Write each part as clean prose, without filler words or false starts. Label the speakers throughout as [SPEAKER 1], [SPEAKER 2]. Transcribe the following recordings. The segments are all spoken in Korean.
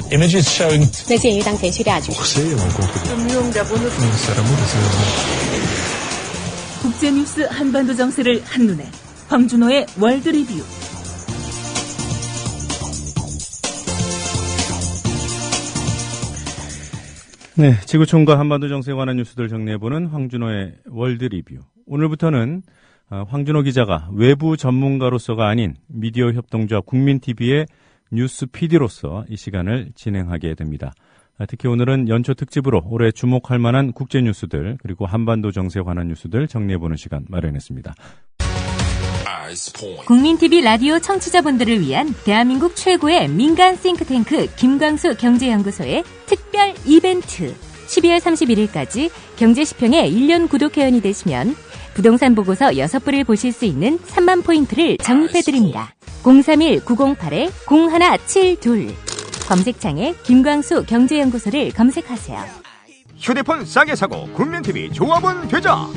[SPEAKER 1] Images showing
[SPEAKER 2] 那鉴于当前叙利亚局势，
[SPEAKER 3] 국제뉴스 한반도 정세를 한눈에 황준호의 월드 리뷰.
[SPEAKER 4] 네, 지구촌과 한반도 정세에 관한 뉴스들 정리해보는 황준호의 월드 리뷰. 오늘부터는 황준호 기자가 외부 전문가로서가 아닌 미디어 협동조합 국민TV의 뉴스 PD로서 이 시간을 진행하게 됩니다. 특히 오늘은 연초 특집으로 올해 주목할 만한 국제 뉴스들 그리고 한반도 정세에 관한 뉴스들 정리해보는 시간 마련했습니다.
[SPEAKER 5] 국민TV 라디오 청취자분들을 위한 대한민국 최고의 민간 싱크탱크 김광수 경제연구소의 특별 이벤트. 12월 31일까지 경제시평의 1년 구독 회원이 되시면 부동산 보고서 6부를 보실 수 있는 3만 포인트를 적립해드립니다. 031-908-0172 검색창에 김광수 경제연구소를 검색하세요.
[SPEAKER 6] 휴대폰 싸게 사고 국민TV 조합원 되자.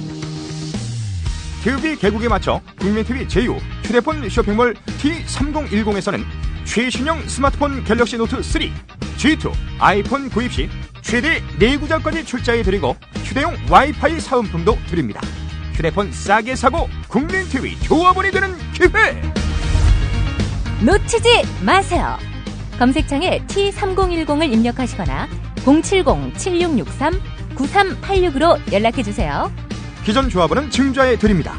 [SPEAKER 6] TV 개국에 맞춰 국민TV 제휴 휴대폰 쇼핑몰 T3010에서는 최신형 스마트폰 갤럭시 노트 3, G2, 아이폰 구입 시 최대 4구장까지 출자해드리고 휴대용 와이파이 사은품도 드립니다. 휴대폰 싸게 사고 국민TV 조합원이 되는 기회!
[SPEAKER 5] 놓치지 마세요. 검색창에 T3010을 입력하시거나 070-7663-9386으로 연락해주세요.
[SPEAKER 6] 기존 조합원은 증자해드립니다.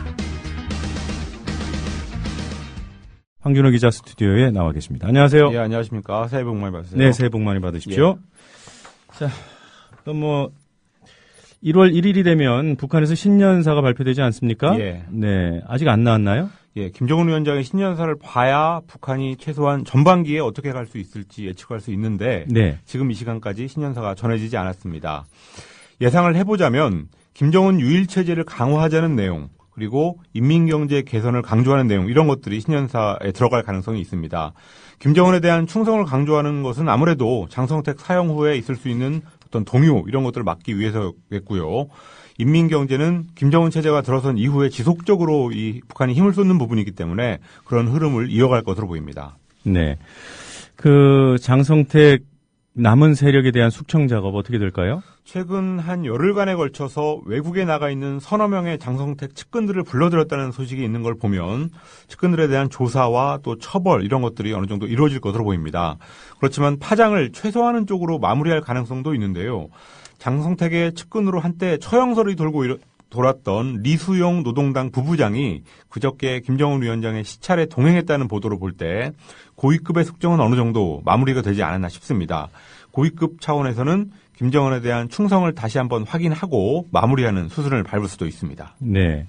[SPEAKER 4] 황준호 기자 스튜디오에 나와 계십니다. 안녕하세요.
[SPEAKER 7] 예, 안녕하십니까. 새해 복 많이 받으세요.
[SPEAKER 4] 네, 새해 복 많이 받으십시오. 예. 자, 그럼 1월 1일이 되면 북한에서 신년사가 발표되지 않습니까?
[SPEAKER 7] 예.
[SPEAKER 4] 네, 아직 안 나왔나요?
[SPEAKER 7] 예, 김정은 위원장의 신년사를 봐야 북한이 최소한 전반기에 어떻게 갈 수 있을지 예측할 수 있는데
[SPEAKER 4] 네.
[SPEAKER 7] 지금 이 시간까지 신년사가 전해지지 않았습니다. 예상을 해보자면 김정은 유일체제를 강화하자는 내용 그리고 인민경제 개선을 강조하는 내용 이런 것들이 신년사에 들어갈 가능성이 있습니다. 김정은에 대한 충성을 강조하는 것은 아무래도 장성택 사형 후에 있을 수 있는 어떤 동요 이런 것들을 막기 위해서겠고요. 인민경제는 김정은 체제가 들어선 이후에 지속적으로 이 북한이 힘을 쏟는 부분이기 때문에 그런 흐름을 이어갈 것으로 보입니다.
[SPEAKER 4] 네, 그 장성택 남은 세력에 대한 숙청 작업 어떻게 될까요?
[SPEAKER 7] 최근 한 열흘간에 걸쳐서 외국에 나가 있는 서너 명의 장성택 측근들을 불러들였다는 소식이 있는 걸 보면 측근들에 대한 조사와 또 처벌 이런 것들이 어느 정도 이루어질 것으로 보입니다. 그렇지만 파장을 최소화하는 쪽으로 마무리할 가능성도 있는데요. 장성택의 측근으로 한때 처형설이 돌았던 리수용 노동당 부부장이 그저께 김정은 위원장의 시찰에 동행했다는 보도를 볼 때 고위급의 숙청은 어느 정도 마무리가 되지 않았나 싶습니다. 고위급 차원에서는 김정은에 대한 충성을 다시 한번 확인하고 마무리하는 수순을 밟을 수도 있습니다.
[SPEAKER 4] 네.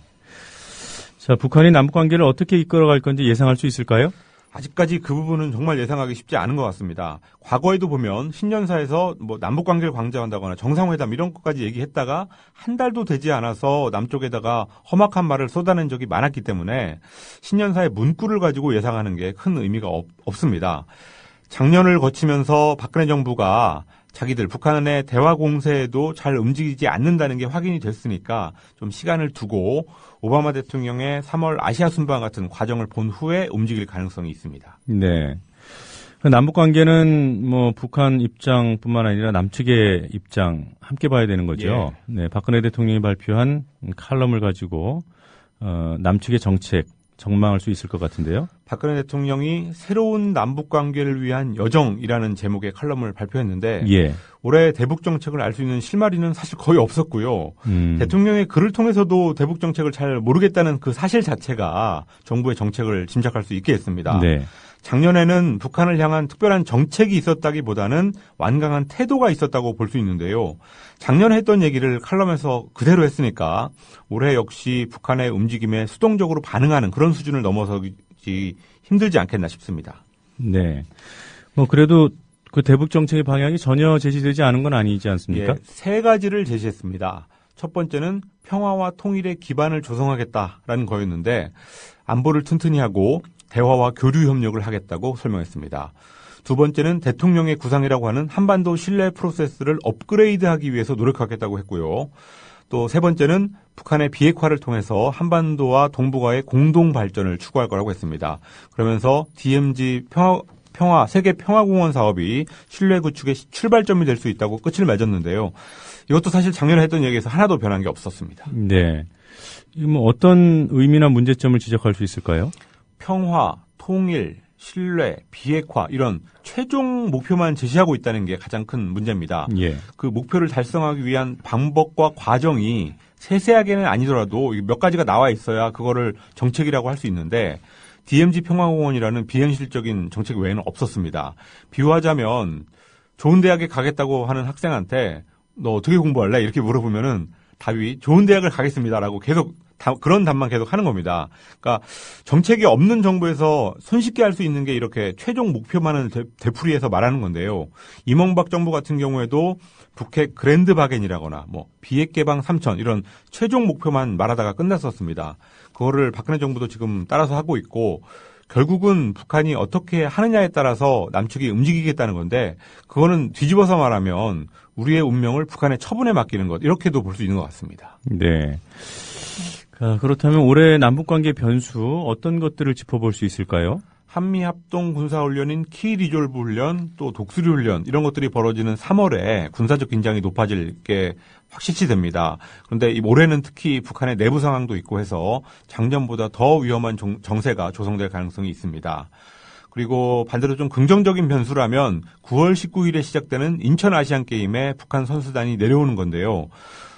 [SPEAKER 4] 자, 북한이 남북 관계를 어떻게 이끌어갈 건지 예상할 수 있을까요?
[SPEAKER 7] 아직까지 그 부분은 정말 예상하기 쉽지 않은 것 같습니다. 과거에도 보면 신년사에서 남북 관계를 강조한다거나 정상회담 이런 것까지 얘기했다가 한 달도 되지 않아서 남쪽에다가 험악한 말을 쏟아낸 적이 많았기 때문에 신년사의 문구를 가지고 예상하는 게 큰 의미가 없습니다. 작년을 거치면서 박근혜 정부가 자기들 북한의 대화 공세에도 잘 움직이지 않는다는 게 확인이 됐으니까 좀 시간을 두고 오바마 대통령의 3월 아시아 순방 같은 과정을 본 후에 움직일 가능성이 있습니다.
[SPEAKER 4] 네. 남북 관계는 북한 입장뿐만 아니라 남측의 입장 함께 봐야 되는 거죠.
[SPEAKER 7] 예.
[SPEAKER 4] 네. 박근혜 대통령이 발표한 칼럼을 가지고 남측의 정책 전망할 수 있을 것 같은데요.
[SPEAKER 7] 박근혜 대통령이 새로운 남북 관계를 위한 여정이라는 제목의 칼럼을 발표했는데
[SPEAKER 4] 예.
[SPEAKER 7] 올해 대북 정책을 알 수 있는 실마리는 사실 거의 없었고요. 대통령의 글을 통해서도 대북 정책을 잘 모르겠다는 그 사실 자체가 정부의 정책을 짐작할 수 있게 했습니다.
[SPEAKER 4] 네.
[SPEAKER 7] 작년에는 북한을 향한 특별한 정책이 있었다기보다는 완강한 태도가 있었다고 볼 수 있는데요. 작년에 했던 얘기를 칼럼에서 그대로 했으니까 올해 역시 북한의 움직임에 수동적으로 반응하는 그런 수준을 넘어서기 힘들지 않겠나 싶습니다.
[SPEAKER 4] 네. 그래도 그 대북 정책의 방향이 전혀 제시되지 않은 건 아니지 않습니까?
[SPEAKER 7] 예, 세 가지를 제시했습니다. 첫 번째는 평화와 통일의 기반을 조성하겠다라는 거였는데 안보를 튼튼히 하고 대화와 교류 협력을 하겠다고 설명했습니다. 두 번째는 대통령의 구상이라고 하는 한반도 신뢰 프로세스를 업그레이드하기 위해서 노력하겠다고 했고요. 또 세 번째는 북한의 비핵화를 통해서 한반도와 동북아의 공동 발전을 추구할 거라고 했습니다. 그러면서 DMZ 세계 평화공원 사업이 신뢰 구축의 출발점이 될 수 있다고 끝을 맺었는데요. 이것도 사실 작년에 했던 얘기에서 하나도 변한 게 없었습니다.
[SPEAKER 4] 네. 뭐 어떤 의미나 문제점을 지적할 수 있을까요?
[SPEAKER 7] 평화, 통일, 신뢰, 비핵화 이런 최종 목표만 제시하고 있다는 게 가장 큰 문제입니다.
[SPEAKER 4] 예.
[SPEAKER 7] 그 목표를 달성하기 위한 방법과 과정이 세세하게는 아니더라도 몇 가지가 나와 있어야 그거를 정책이라고 할 수 있는데 DMZ 평화공원이라는 비현실적인 정책 외에는 없었습니다. 비유하자면 좋은 대학에 가겠다고 하는 학생한테 너 어떻게 공부할래? 이렇게 물어보면은 답이 좋은 대학을 가겠습니다라고 계속 그런 답만 계속 하는 겁니다. 그러니까 정책이 없는 정부에서 손쉽게 할 수 있는 게 이렇게 최종 목표만을 되풀이해서 말하는 건데요. 이명박 정부 같은 경우에도 북핵 그랜드 바겐이라거나 뭐 비핵 개방 3천 이런 최종 목표만 말하다가 끝났었습니다. 그거를 박근혜 정부도 지금 따라서 하고 있고 결국은 북한이 어떻게 하느냐에 따라서 남측이 움직이겠다는 건데 그거는 뒤집어서 말하면 우리의 운명을 북한의 처분에 맡기는 것 이렇게도 볼 수 있는 것 같습니다.
[SPEAKER 4] 네. 그렇다면 올해 남북관계 변수 어떤 것들을 짚어볼 수 있을까요?
[SPEAKER 7] 한미합동 군사훈련인 키리졸브 훈련, 또 독수리 훈련 이런 것들이 벌어지는 3월에 군사적 긴장이 높아질 게 확실시 됩니다. 그런데 올해는 특히 북한의 내부 상황도 있고 해서 작년보다 더 위험한 정세가 조성될 가능성이 있습니다. 그리고 반대로 좀 긍정적인 변수라면 9월 19일에 시작되는 인천 아시안게임에 북한 선수단이 내려오는 건데요.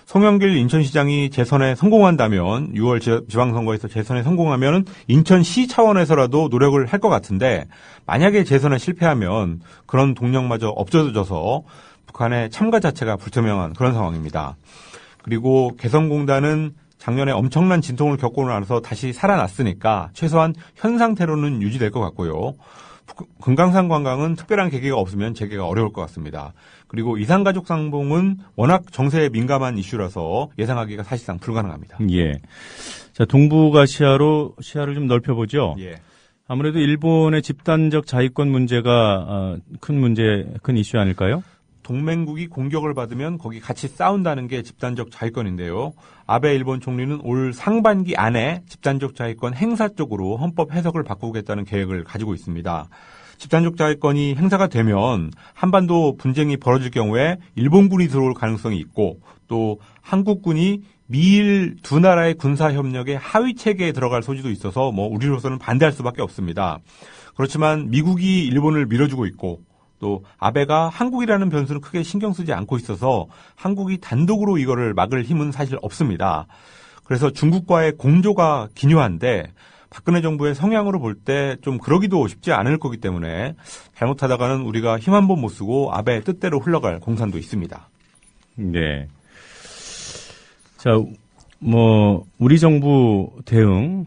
[SPEAKER 7] 송영길 인천시장이 재선에 성공한다면 6월 지방선거에서 재선에 성공하면 인천시 차원에서라도 노력을 할 것 같은데 만약에 재선에 실패하면 그런 동력마저 없어져서 북한의 참가 자체가 불투명한 그런 상황입니다. 그리고 개성공단은 작년에 엄청난 진통을 겪고 나서 다시 살아났으니까 최소한 현 상태로는 유지될 것 같고요. 금강산 관광은 특별한 계기가 없으면 재개가 어려울 것 같습니다. 그리고 이산가족 상봉은 워낙 정세에 민감한 이슈라서 예상하기가 사실상 불가능합니다.
[SPEAKER 4] 예. 자, 동북아시아로 시야를 좀 넓혀보죠.
[SPEAKER 7] 예.
[SPEAKER 4] 아무래도 일본의 집단적 자위권 문제가 큰 이슈 아닐까요?
[SPEAKER 7] 동맹국이 공격을 받으면 거기 같이 싸운다는 게 집단적 자위권인데요. 아베 일본 총리는 올 상반기 안에 집단적 자위권 행사 쪽으로 헌법 해석을 바꾸겠다는 계획을 가지고 있습니다. 집단적 자위권이 행사가 되면 한반도 분쟁이 벌어질 경우에 일본군이 들어올 가능성이 있고 또 한국군이 미일 두 나라의 군사협력의 하위 체계에 들어갈 소지도 있어서 우리로서는 반대할 수밖에 없습니다. 그렇지만 미국이 일본을 밀어주고 있고 또 아베가 한국이라는 변수는 크게 신경 쓰지 않고 있어서 한국이 단독으로 이거를 막을 힘은 사실 없습니다. 그래서 중국과의 공조가 기묘한데 박근혜 정부의 성향으로 볼 때 좀 그러기도 쉽지 않을 거기 때문에 잘못하다가는 우리가 힘 한 번 못 쓰고 아베의 뜻대로 흘러갈 공산도 있습니다.
[SPEAKER 4] 네. 자, 우리 정부 대응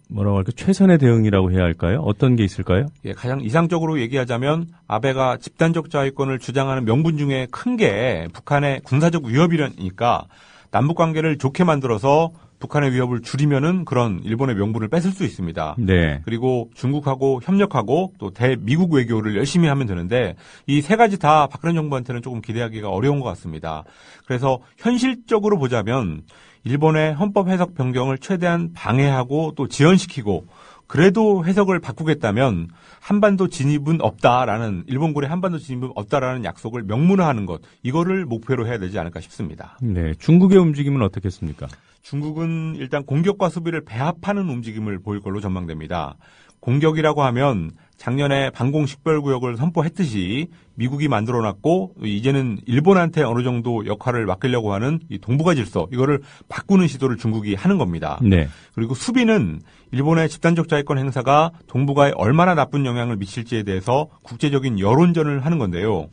[SPEAKER 4] 뭐라고 할까 최선의 대응이라고 해야 할까요? 어떤 게 있을까요?
[SPEAKER 7] 예, 가장 이상적으로 얘기하자면 아베가 집단적 자위권을 주장하는 명분 중에 큰 게 북한의 군사적 위협이니까 남북 관계를 좋게 만들어서 북한의 위협을 줄이면은 그런 일본의 명분을 뺏을 수 있습니다.
[SPEAKER 4] 네.
[SPEAKER 7] 그리고 중국하고 협력하고 또 대미국 외교를 열심히 하면 되는데 이 세 가지 다 박근혜 정부한테는 조금 기대하기가 어려운 것 같습니다. 그래서 현실적으로 보자면 일본의 헌법 해석 변경을 최대한 방해하고 또 지연시키고 그래도 해석을 바꾸겠다면 한반도 진입은 없다라는 일본군의 한반도 진입은 없다라는 약속을 명문화하는 것 이거를 목표로 해야 되지 않을까 싶습니다.
[SPEAKER 4] 네, 중국의 움직임은 어떻겠습니까?
[SPEAKER 7] 중국은 일단 공격과 수비를 배합하는 움직임을 보일 걸로 전망됩니다. 공격이라고 하면 작년에 방공식별구역을 선포했듯이 미국이 만들어놨고 이제는 일본한테 어느 정도 역할을 맡기려고 하는 이 동북아 질서 이거를 바꾸는 시도를 중국이 하는 겁니다.
[SPEAKER 4] 네.
[SPEAKER 7] 그리고 수비는 일본의 집단적 자위권 행사가 동북아에 얼마나 나쁜 영향을 미칠지에 대해서 국제적인 여론전을 하는 건데요.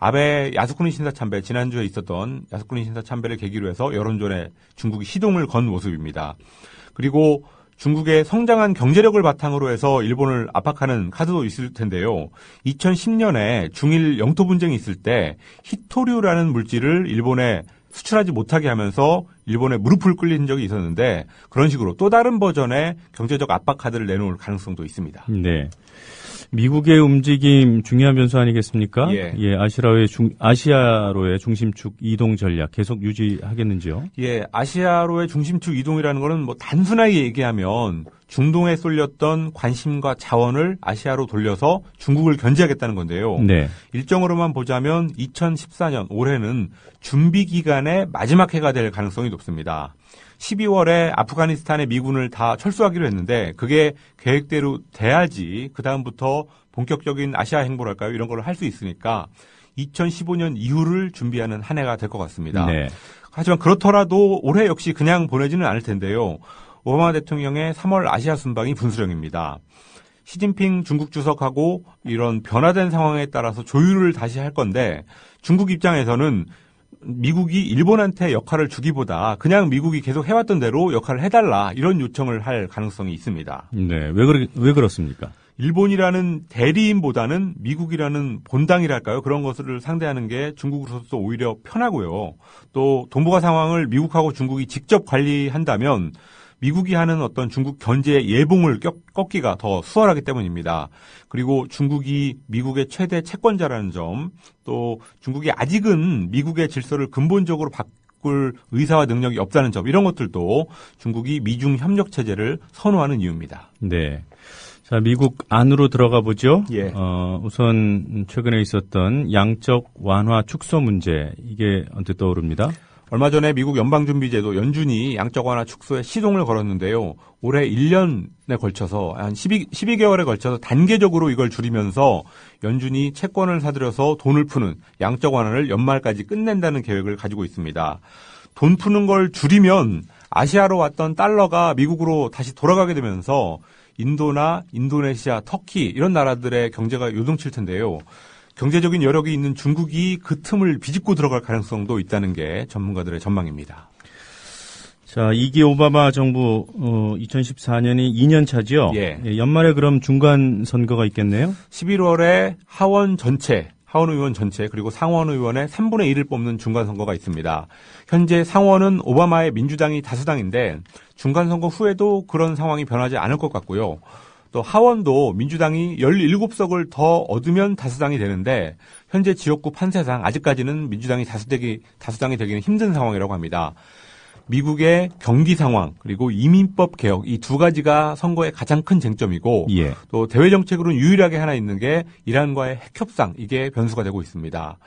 [SPEAKER 7] 아베 야스쿠니 신사 참배 지난주에 있었던 야스쿠니 신사 참배를 계기로 해서 여론전에 중국이 시동을 건 모습입니다. 그리고 중국의 성장한 경제력을 바탕으로 해서 일본을 압박하는 카드도 있을 텐데요. 2010년에 중일 영토 분쟁이 있을 때 히토류라는 물질을 일본에 수출하지 못하게 하면서 일본에 무릎을 꿇린 적이 있었는데 그런 식으로 또 다른 버전의 경제적 압박 카드를 내놓을 가능성도 있습니다.
[SPEAKER 4] 네. 미국의 움직임 중요한 변수 아니겠습니까?
[SPEAKER 7] 예.
[SPEAKER 4] 아시아로의 중심축 이동 전략 계속 유지하겠는지요?
[SPEAKER 7] 예, 아시아로의 중심축 이동이라는 거는 뭐 단순하게 얘기하면 중동에 쏠렸던 관심과 자원을 아시아로 돌려서 중국을 견제하겠다는 건데요.
[SPEAKER 4] 네.
[SPEAKER 7] 일정으로만 보자면 2014년 올해는 준비 기간의 마지막 해가 될 가능성이 높습니다. 12월에 아프가니스탄의 미군을 다 철수하기로 했는데 그게 계획대로 돼야지 그다음부터 본격적인 아시아 행보랄까요? 이런 걸 할 수 있으니까 2015년 이후를 준비하는 한 해가 될 것 같습니다.
[SPEAKER 4] 네.
[SPEAKER 7] 하지만 그렇더라도 올해 역시 그냥 보내지는 않을 텐데요. 오바마 대통령의 3월 아시아 순방이 분수령입니다. 시진핑 중국 주석하고 이런 변화된 상황에 따라서 조율을 다시 할 건데 중국 입장에서는 미국이 일본한테 역할을 주기보다 그냥 미국이 계속 해왔던 대로 역할을 해달라 이런 요청을 할 가능성이 있습니다.
[SPEAKER 4] 네, 왜 그렇습니까?
[SPEAKER 7] 일본이라는 대리인보다는 미국이라는 본당이랄까요? 그런 것을 상대하는 게 중국으로서 오히려 편하고요. 또 동북아 상황을 미국하고 중국이 직접 관리한다면 미국이 하는 어떤 중국 견제의 예봉을 꺾기가 더 수월하기 때문입니다. 그리고 중국이 미국의 최대 채권자라는 점, 또 중국이 아직은 미국의 질서를 근본적으로 바꿀 의사와 능력이 없다는 점, 이런 것들도 중국이 미중 협력 체제를 선호하는 이유입니다.
[SPEAKER 4] 네. 자, 미국 안으로 들어가 보죠.
[SPEAKER 7] 예.
[SPEAKER 4] 우선 최근에 있었던 양적 완화 축소 문제, 이게 언뜻 떠오릅니다.
[SPEAKER 7] 얼마 전에 미국 연방준비제도 연준이 양적 완화 축소에 시동을 걸었는데요. 올해 1년에 걸쳐서 한 12개월에 걸쳐서 단계적으로 이걸 줄이면서 연준이 채권을 사들여서 돈을 푸는 양적 완화를 연말까지 끝낸다는 계획을 가지고 있습니다. 돈 푸는 걸 줄이면 아시아로 왔던 달러가 미국으로 다시 돌아가게 되면서 인도나 인도네시아, 터키 이런 나라들의 경제가 요동칠 텐데요. 경제적인 여력이 있는 중국이 그 틈을 비집고 들어갈 가능성도 있다는 게 전문가들의 전망입니다.
[SPEAKER 4] 자, 2기 오바마 정부 2014년이 2년 차죠?
[SPEAKER 7] 예.
[SPEAKER 4] 연말에 그럼 중간 선거가 있겠네요?
[SPEAKER 7] 11월에 하원 의원 전체 그리고 상원 의원의 3분의 1을 뽑는 중간 선거가 있습니다. 현재 상원은 오바마의 민주당이 다수당인데 중간 선거 후에도 그런 상황이 변하지 않을 것 같고요. 또 하원도 민주당이 17석을 더 얻으면 다수당이 되는데 현재 지역구 판세상 아직까지는 민주당이 다수당이 되기는 힘든 상황이라고 합니다. 미국의 경기 상황 그리고 이민법 개혁 이 두 가지가 선거의 가장 큰 쟁점이고
[SPEAKER 4] 예.
[SPEAKER 7] 또 대외 정책으로는 유일하게 하나 있는 게 이란과의 핵 협상 이게 변수가 되고 있습니다.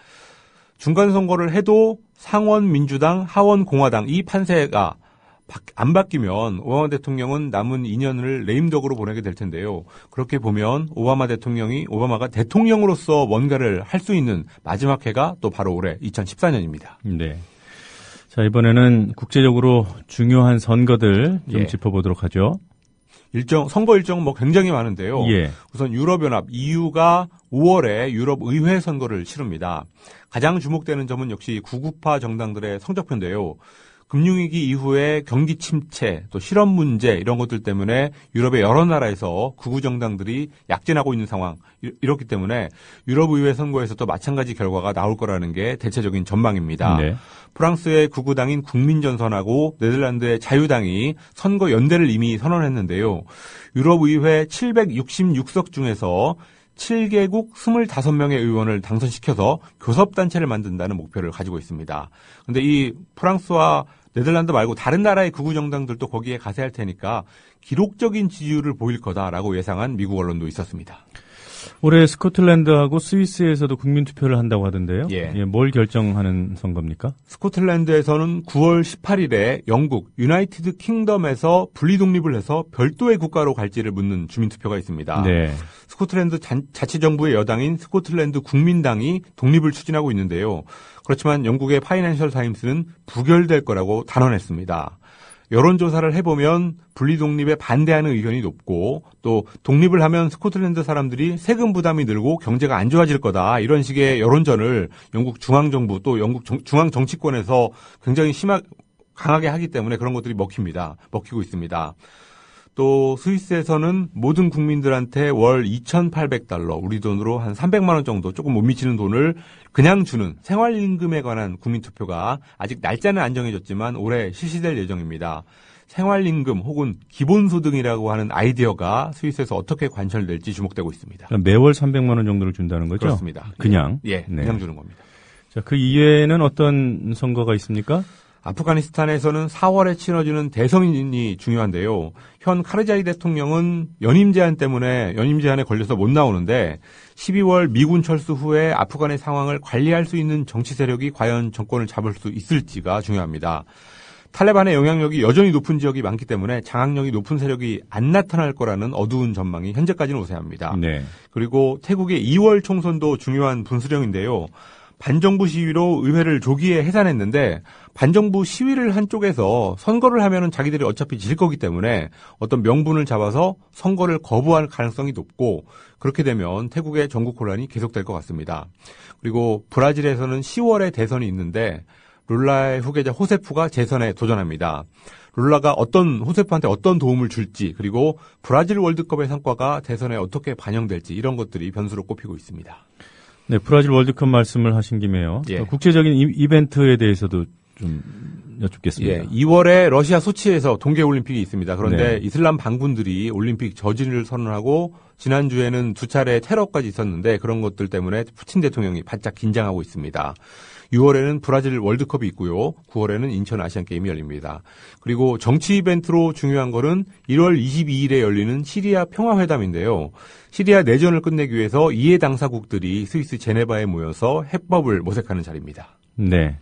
[SPEAKER 7] 중간 선거를 해도 상원 민주당, 하원 공화당 이 판세가 안 바뀌면 오바마 대통령은 남은 2년을 레임덕으로 보내게 될 텐데요. 그렇게 보면 오바마가 대통령으로서 뭔가를 할 수 있는 마지막 해가 또 바로 올해 2014년입니다.
[SPEAKER 4] 네. 자, 이번에는 국제적으로 중요한 선거들 좀
[SPEAKER 7] 예.
[SPEAKER 4] 짚어보도록 하죠.
[SPEAKER 7] 선거 일정 굉장히 많은데요.
[SPEAKER 4] 예.
[SPEAKER 7] 우선 유럽연합 EU가 5월에 유럽 의회 선거를 치릅니다. 가장 주목되는 점은 역시 구구파 정당들의 성적표인데요. 금융위기 이후에 경기 침체, 또 실업 문제 이런 것들 때문에 유럽의 여러 나라에서 극우 정당들이 약진하고 있는 상황 이렇기 때문에 유럽의회 선거에서도 마찬가지 결과가 나올 거라는 게 대체적인 전망입니다. 네. 프랑스의 극우당인 국민전선하고 네덜란드의 자유당이 선거 연대를 이미 선언했는데요. 유럽의회 766석 중에서 7개국 25명의 의원을 당선시켜서 교섭단체를 만든다는 목표를 가지고 있습니다. 그런데 이 프랑스와 네덜란드 말고 다른 나라의 극우 정당들도 거기에 가세할 테니까 기록적인 지지율을 보일 거다라고 예상한 미국 언론도 있었습니다.
[SPEAKER 4] 올해 스코틀랜드하고 스위스에서도 국민투표를 한다고 하던데요.
[SPEAKER 7] 예.
[SPEAKER 4] 뭘 결정하는 선거입니까?
[SPEAKER 7] 스코틀랜드에서는 9월 18일에 영국 유나이티드 킹덤에서 분리독립을 해서 별도의 국가로 갈지를 묻는 주민투표가 있습니다.
[SPEAKER 4] 네.
[SPEAKER 7] 스코틀랜드 자치정부의 여당인 스코틀랜드 국민당이 독립을 추진하고 있는데요. 그렇지만 영국의 파이낸셜 타임스는 부결될 거라고 단언했습니다. 여론조사를 해보면 분리독립에 반대하는 의견이 높고 또 독립을 하면 스코틀랜드 사람들이 세금 부담이 늘고 경제가 안 좋아질 거다 이런 식의 여론전을 영국 중앙정부 또 영국 중앙정치권에서 굉장히 강하게 하기 때문에 그런 것들이 먹히고 있습니다. 또 스위스에서는 모든 국민들한테 월 2,800달러 우리 돈으로 한 300만 원 정도 조금 못 미치는 돈을 그냥 주는 생활임금에 관한 국민투표가 아직 날짜는 안 정해졌지만 올해 실시될 예정입니다. 생활임금 혹은 기본소득이라고 하는 아이디어가 스위스에서 어떻게 관철될지 주목되고 있습니다.
[SPEAKER 4] 그러니까 매월 300만 원 정도를 준다는 거죠?
[SPEAKER 7] 그렇습니다.
[SPEAKER 4] 그냥?
[SPEAKER 7] 예,
[SPEAKER 4] 네.
[SPEAKER 7] 그냥 주는 겁니다.
[SPEAKER 4] 자, 그 이외에는 어떤 선거가 있습니까?
[SPEAKER 7] 아프가니스탄에서는 4월에 치러지는 대선이 중요한데요. 현 카르자이 대통령은 연임 제한에 걸려서 못 나오는데 12월 미군 철수 후에 아프간의 상황을 관리할 수 있는 정치 세력이 과연 정권을 잡을 수 있을지가 중요합니다. 탈레반의 영향력이 여전히 높은 지역이 많기 때문에 장악력이 높은 세력이 안 나타날 거라는 어두운 전망이 현재까지는 우세합니다.
[SPEAKER 4] 네.
[SPEAKER 7] 그리고 태국의 2월 총선도 중요한 분수령인데요. 반정부 시위로 의회를 조기에 해산했는데 반정부 시위를 한 쪽에서 선거를 하면은 자기들이 어차피 질 거기 때문에 어떤 명분을 잡아서 선거를 거부할 가능성이 높고 그렇게 되면 태국의 전국 혼란이 계속될 것 같습니다. 그리고 브라질에서는 10월에 대선이 있는데 룰라의 후계자 호세프가 재선에 도전합니다. 룰라가 호세프한테 어떤 도움을 줄지 그리고 브라질 월드컵의 성과가 대선에 어떻게 반영될지 이런 것들이 변수로 꼽히고 있습니다.
[SPEAKER 4] 네, 브라질 월드컵 말씀을 하신 김에요.
[SPEAKER 7] 예.
[SPEAKER 4] 국제적인 이벤트에 대해서도 좀 여쭙겠습니다.
[SPEAKER 7] 예, 2월에 러시아 소치에서 동계올림픽이 있습니다. 그런데
[SPEAKER 4] 네.
[SPEAKER 7] 이슬람 반군들이 올림픽 저지를 선언하고 지난주에는 2차례 테러까지 있었는데 그런 것들 때문에 푸틴 대통령이 바짝 긴장하고 있습니다. 6월에는 브라질 월드컵이 있고요. 9월에는 인천 아시안게임이 열립니다. 그리고 정치 이벤트로 중요한 거는 1월 22일에 열리는 시리아 평화회담인데요. 시리아 내전을 끝내기 위해서 이해 당사국들이 스위스 제네바에 모여서 해법을 모색하는 자리입니다.
[SPEAKER 4] 네.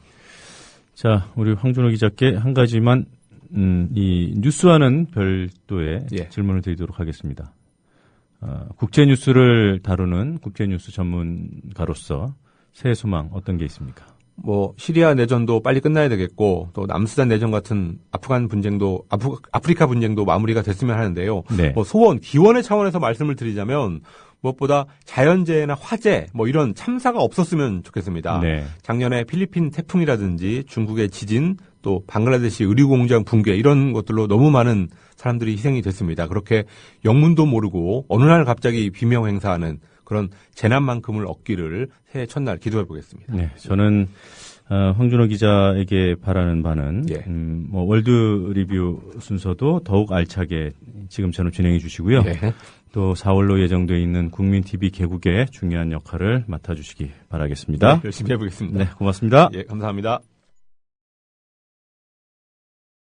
[SPEAKER 4] 자, 우리 황준호 기자께 한 가지만 이 뉴스와는 별도의
[SPEAKER 7] 예.
[SPEAKER 4] 질문을 드리도록 하겠습니다. 국제 뉴스를 다루는 국제 뉴스 전문가로서 새해 소망 어떤 게 있습니까?
[SPEAKER 7] 시리아 내전도 빨리 끝나야 되겠고 또 남수단 내전 같은 아프간 분쟁도 아프리카 분쟁도 마무리가 됐으면 하는데요.
[SPEAKER 4] 네.
[SPEAKER 7] 기원의 차원에서 말씀을 드리자면 무엇보다 자연재해나 화재 이런 참사가 없었으면 좋겠습니다.
[SPEAKER 4] 네.
[SPEAKER 7] 작년에 필리핀 태풍이라든지 중국의 지진 또 방글라데시 의료공장 붕괴 이런 것들로 너무 많은 사람들이 희생이 됐습니다. 그렇게 영문도 모르고 어느 날 갑자기 비명 행사하는 그런 재난만큼을 얻기를 새해 첫날 기도해 보겠습니다.
[SPEAKER 4] 네, 저는 황준호 기자에게 바라는 바는
[SPEAKER 7] 예.
[SPEAKER 4] 월드 리뷰 순서도 더욱 알차게 지금처럼 진행해 주시고요.
[SPEAKER 7] 예.
[SPEAKER 4] 또 4월로 예정되어 있는 국민 TV 개국의 중요한 역할을 맡아주시기 바라겠습니다.
[SPEAKER 7] 네, 열심히 해보겠습니다.
[SPEAKER 4] 네, 고맙습니다.
[SPEAKER 7] 예, 감사합니다.